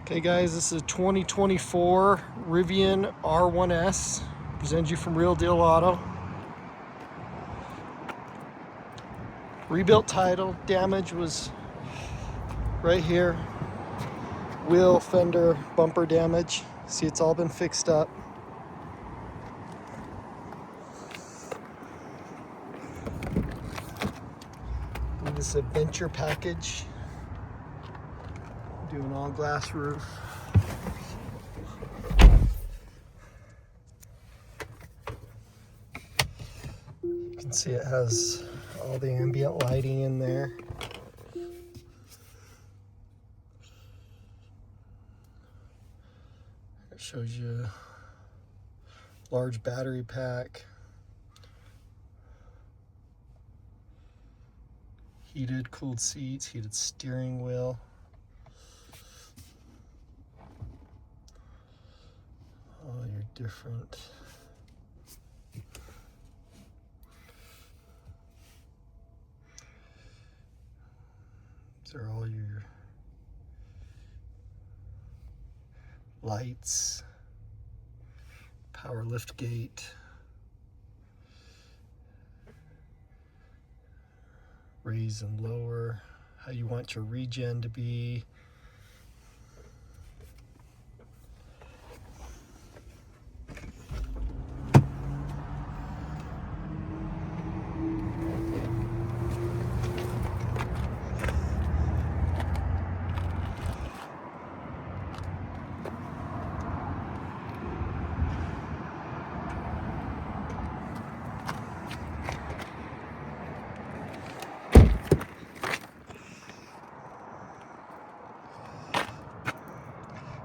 Okay guys, this is a 2024 Rivain R1S. Present you from Real Deal Auto. Rebuilt title, damage was right here. Wheel, fender, bumper damage. See, it's all been fixed up. And this adventure package. Doing all glass roof. You can see it has all the ambient lighting in there. It shows you a large battery pack. Heated, cooled seats, heated steering wheel. All your different these are all your lights, power lift gate, raise and lower, how you want your regen to be.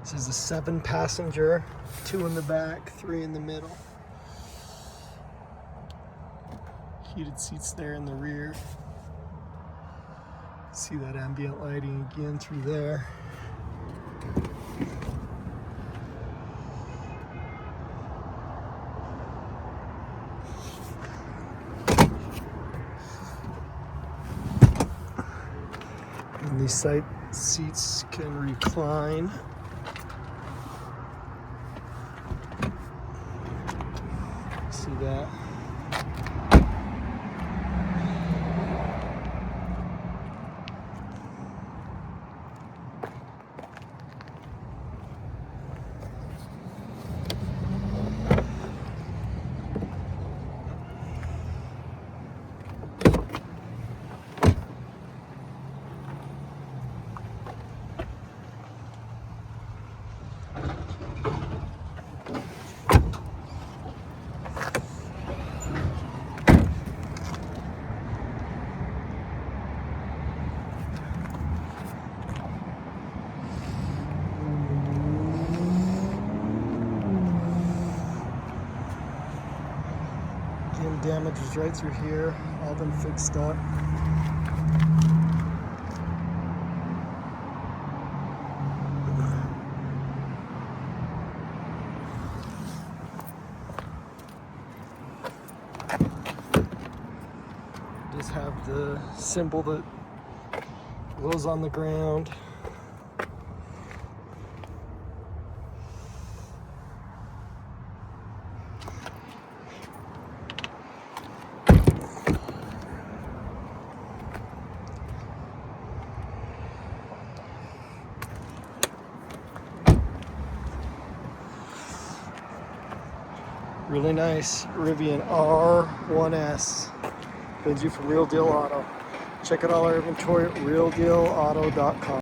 This is a 7-passenger, 2 in the back, 3 in the middle. Heated seats there in the rear. See that ambient lighting again through there. And these side seats can recline. See that? Again, damage is right through here, all been fixed up. Just have the symbol that goes on the ground. Really nice Rivain R1S. Benji from Real Deal Auto. Check out all our inventory at realdealauto.com.